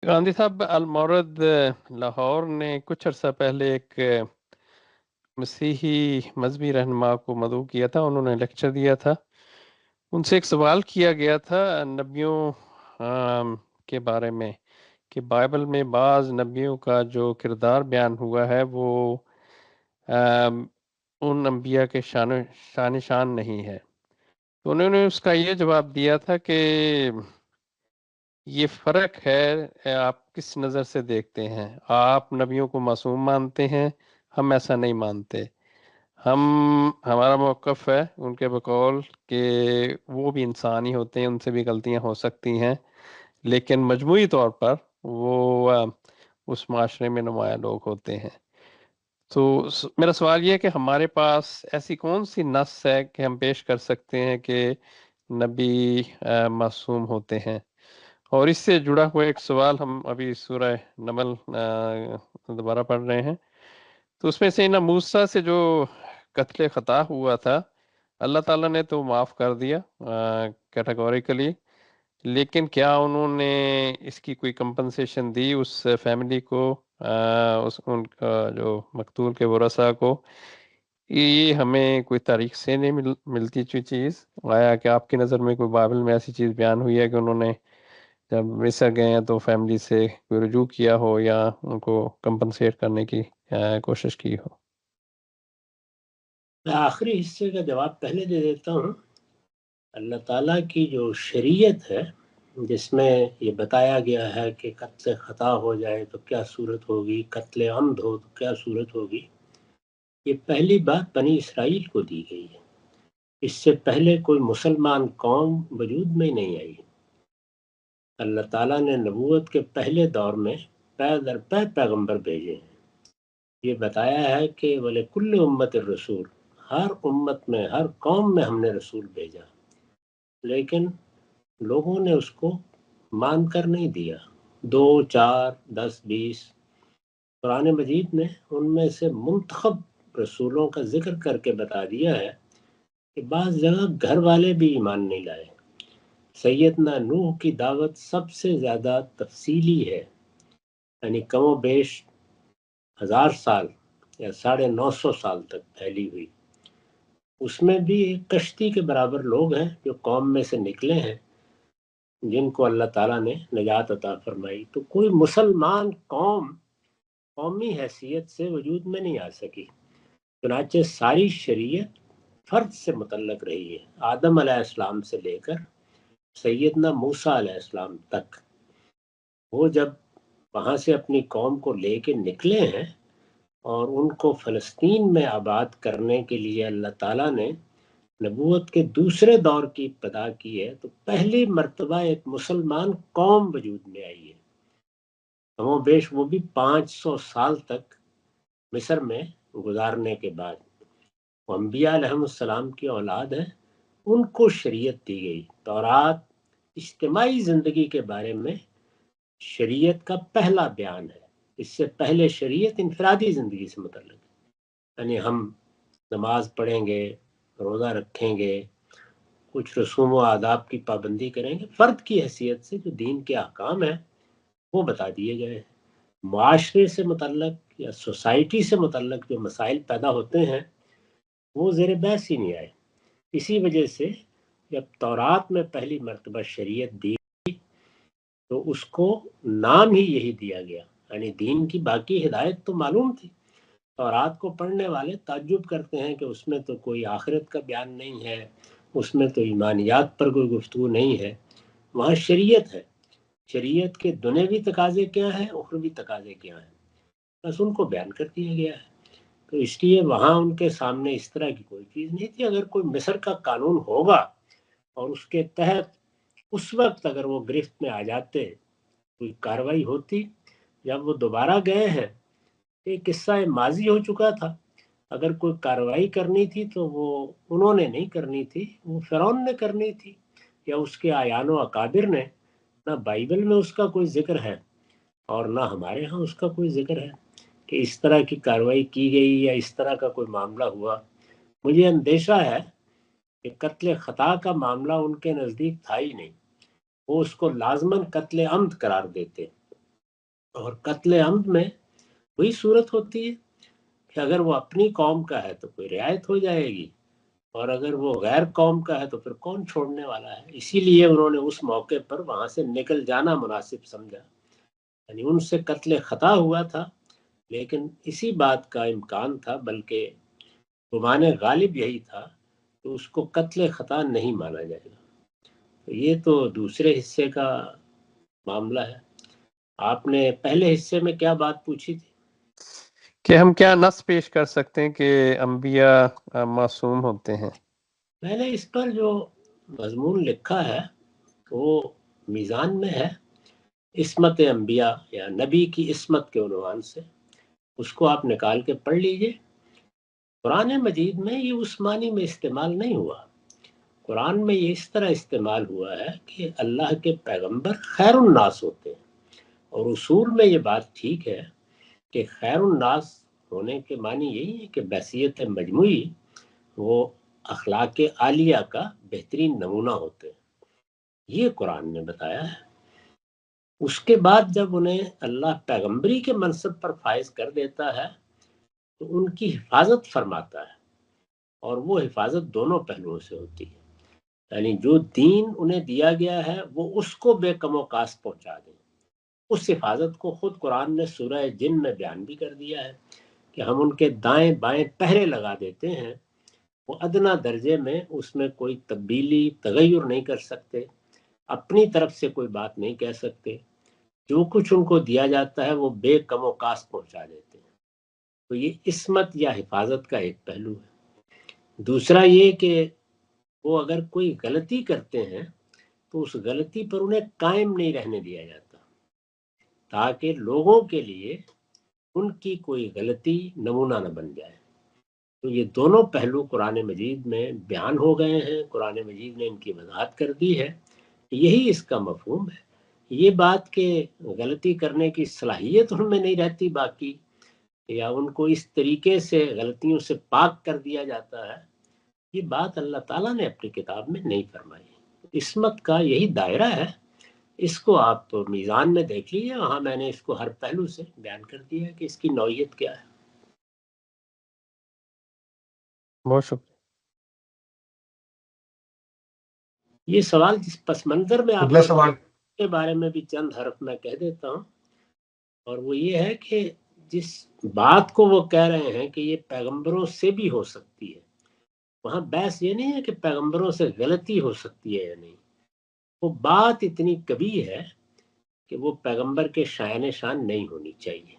गांधी साहब अलमौरद लाहौर ने कुछ अर्सा पहले एक मसीही मजहबी रहनुमा को मदऊ किया था। उन्होंने लेक्चर दिया था। उनसे एक सवाल किया गया था नबियों के बारे में कि बाइबल में बाज़ नबियों का जो किरदार बयान हुआ है वो अम, उन अंबिया के शान शान नहीं है। तो उन्होंने उसका ये जवाब दिया था कि ये फ़र्क है आप किस नज़र से देखते हैं। आप नबियों को मासूम मानते हैं, हम ऐसा नहीं मानते। हम हमारा मौक़िफ़ है उनके बकौल कि वो भी इंसान ही होते हैं, उनसे भी गलतियां हो सकती हैं, लेकिन मजमूई तौर पर वो उस माशरे में नुमाया लोग होते हैं। तो मेरा सवाल ये है कि हमारे पास ऐसी कौन सी नस है कि हम पेश कर सकते हैं कि नबी मासूम होते हैं। और इससे जुड़ा हुआ एक सवाल हम अभी सूरह नमल दोबारा पढ़ रहे हैं, तो उसमें से ना मूसा से जो कत्ल खता हुआ था, अल्लाह ताला ने तो माफ़ कर दिया कैटेगोरिकली, लेकिन क्या उन्होंने इसकी कोई कंपनसेशन दी उस फैमिली को, उस उनका जो मकतूल के वरसा को। ये हमें कोई तारीख से नहीं मिलती चीज़। आया कि आपकी नज़र में कोई बाइबल में ऐसी चीज़ बयान हुई है कि उन्होंने जब मिस्र गए हैं तो फैमिली से कोई रुजू किया हो या उनको कंपनसेट करने की कोशिश की हो। मैं आखिरी हिस्से का जवाब पहले दे देता हूँ। अल्लाह ताला की जो शरीयत है जिसमें ये बताया गया है कि कत्ल खता हो जाए तो क्या सूरत होगी, कत्ल अम्द हो तो क्या सूरत होगी, ये पहली बात बनी इसराइल को दी गई है। इससे पहले कोई मुसलमान कौम वजूद में नहीं आई। अल्लाह ताला ने नबूवत के पहले दौर में पै दर पै पैगंबर भेजे हैं। ये बताया है कि वले कुल्ल उम्मत रसूल, हर उम्मत में हर कौम में हमने रसूल भेजा, लेकिन लोगों ने उसको मानकर नहीं दिया। 2, 4, 10, 20 कुरान मजीद ने उनमें से मुंतखब रसूलों का जिक्र करके बता दिया है कि बाज़ जगह घर वाले भी ईमान नहीं लाए। सैयदना नूह की दावत सबसे ज़्यादा तफसीली है, यानी कमो बेश 1000 साल या 950 साल तक फैली हुई। उसमें भी एक कश्ती के बराबर लोग हैं जो कौम में से निकले हैं, जिनको अल्लाह ताला ने निजात अता फरमाई। तो कोई मुसलमान कौम कौमी हैसियत से वजूद में नहीं आ सकी। चुनाचे सारी शरीयत फर्द से मुतल्लक रही है, आदम अलैहिस्सलाम से लेकर सैयदना मूसा अलैहिस्सलाम तक। वो जब वहाँ से अपनी कौम को लेके निकले हैं और उनको फ़लस्तीन में आबाद करने के लिए अल्लाह ताला ने नबूवत के दूसरे दौर की इब्तिदा की है, तो पहली मर्तबा एक मुसलमान कौम वजूद में आई है। कमोबेश वो भी 500 साल तक मिस्र में गुजारने के बाद। वो अंबिया अलैहिस्सलाम की औलाद है, उनको शरीयत दी गई। तौरात इज्तिमाई ज़िंदगी के बारे में शरीयत का पहला बयान है। इससे पहले शरीयत इनफरादी ज़िंदगी से मुतल्लिक़ है, यानी हम नमाज पढ़ेंगे, रोज़ा रखेंगे, कुछ रसूम व आदाब की पाबंदी करेंगे, फ़र्द की हैसियत से जो दीन के अहकाम हैं वो बता दिए गए हैं। मुआशरे से मुतल्लिक़ या सोसाइटी से मुतल्लिक़ जो मसाइल पैदा होते हैं वो ज़ेर बहस ही नहीं आए। इसी वजह से जब तौरात में पहली मर्तबा शरीयत दी तो उसको नाम ही यही दिया गया, यानी दीन की बाकी हिदायत तो मालूम थी। तौरात को पढ़ने वाले ताज्जुब करते हैं कि उसमें तो कोई आखिरत का बयान नहीं है, उसमें तो ईमानियात पर कोई गुफ्तगू नहीं है। वहाँ शरीयत है। शरीयत के दुनियावी तकाजे क्या हैं, उखरवी तकाजे क्या हैं, बस उनको बयान कर दिया गया है। तो इसलिए वहाँ उनके सामने इस तरह की कोई चीज़ नहीं थी। अगर कोई मिस्र का कानून होगा और उसके तहत उस वक्त अगर वो गिरफ्त में आ जाते, कोई कार्रवाई होती। जब वो दोबारा गए हैं, एक किस्सा माजी हो चुका था। अगर कोई कार्रवाई करनी थी तो वो उन्होंने नहीं करनी थी, वो फ़िरौन ने करनी थी या उसके आयानो अकाबिर ने। ना बाइबल में उसका कोई जिक्र है और ना हमारे यहाँ उसका कोई जिक्र है कि इस तरह की कार्रवाई की गई या इस तरह का कोई मामला हुआ। मुझे अंदेशा है कि कत्ल खता का मामला उनके नज़दीक था ही नहीं, वो उसको लाजमन कत्ल अम्द करार देते। اور قتل عمد میں وہی صورت ہوتی ہے کہ اگر وہ اپنی قوم کا ہے تو کوئی رعایت ہو جائے گی، اور اگر وہ غیر قوم کا ہے تو پھر کون چھوڑنے والا ہے. اسی لیے انہوں نے اس موقع پر وہاں سے نکل جانا مناسب سمجھا. یعنی ان سے قتل خطا ہوا تھا، لیکن اسی بات کا امکان تھا، بلکہ گمان غالب یہی تھا کہ اس کو قتل خطا نہیں مانا جائے گا. تو یہ تو دوسرے حصے کا معاملہ ہے. آپ نے پہلے حصے میں کیا بات پوچھی تھی؟ کہ ہم کیا نص پیش کر سکتے ہیں کہ انبیاء معصوم ہوتے ہیں؟ میں نے اس پر جو مضمون لکھا ہے وہ میزان میں ہے، عصمت انبیاء یا نبی کی عصمت کے عنوان سے. اس کو آپ نکال کے پڑھ لیجئے. قرآن مجید میں یہ اس معنی میں استعمال نہیں ہوا. قرآن میں یہ اس طرح استعمال ہوا ہے کہ اللہ کے پیغمبر خیر الناس ہوتے ہیں، اور اصول میں یہ بات ٹھیک ہے کہ خیر الناس ہونے کے معنی یہی ہے کہ بحیثیت مجموعی وہ اخلاق عالیہ کا بہترین نمونہ ہوتے ہیں. یہ قرآن نے بتایا ہے. اس کے بعد جب انہیں اللہ پیغمبری کے منصب پر فائز کر دیتا ہے تو ان کی حفاظت فرماتا ہے، اور وہ حفاظت دونوں پہلوؤں سے ہوتی ہے. یعنی جو دین انہیں دیا گیا ہے وہ اس کو بے کم و کاس پہنچا دیں. اس حفاظت کو خود قرآن نے سورہ جن میں بیان بھی کر دیا ہے کہ ہم ان کے دائیں بائیں پہرے لگا دیتے ہیں. وہ ادنا درجے میں اس میں کوئی تبدیلی تغیر نہیں کر سکتے، اپنی طرف سے کوئی بات نہیں کہہ سکتے. جو کچھ ان کو دیا جاتا ہے وہ بے کم و کاس پہنچا دیتے ہیں. تو یہ عصمت یا حفاظت کا ایک پہلو ہے. دوسرا یہ کہ وہ اگر کوئی غلطی کرتے ہیں تو اس غلطی پر انہیں قائم نہیں رہنے دیا جاتا، تاکہ لوگوں کے لیے ان کی کوئی غلطی نمونہ نہ بن جائے. تو یہ دونوں پہلو قرآن مجید میں بیان ہو گئے ہیں، قرآن مجید نے ان کی وضاحت کر دی ہے. یہی اس کا مفہوم ہے. یہ بات کہ غلطی کرنے کی صلاحیت ان میں نہیں رہتی باقی، یا ان کو اس طریقے سے غلطیوں سے پاک کر دیا جاتا ہے، یہ بات اللہ تعالیٰ نے اپنی کتاب میں نہیں فرمائی. عصمت کا یہی دائرہ ہے. اس کو آپ میزان میں دیکھ لیجیے، وہاں میں نے اس کو ہر پہلو سے بیان کر دیا ہے کہ اس کی نوعیت کیا ہے. بہت شکریہ. یہ سوال جس پس منظر میں آپ اگلا سوال کے بارے میں بھی چند حرف میں کہہ دیتا ہوں، اور وہ یہ ہے کہ جس بات کو وہ کہہ رہے ہیں کہ یہ پیغمبروں سے بھی ہو سکتی ہے، وہاں بحث یہ نہیں ہے کہ پیغمبروں سے غلطی ہو سکتی ہے یا نہیں. وہ بات اتنی کبھی ہے کہ وہ پیغمبر کے شایان شان نہیں ہونی چاہیے.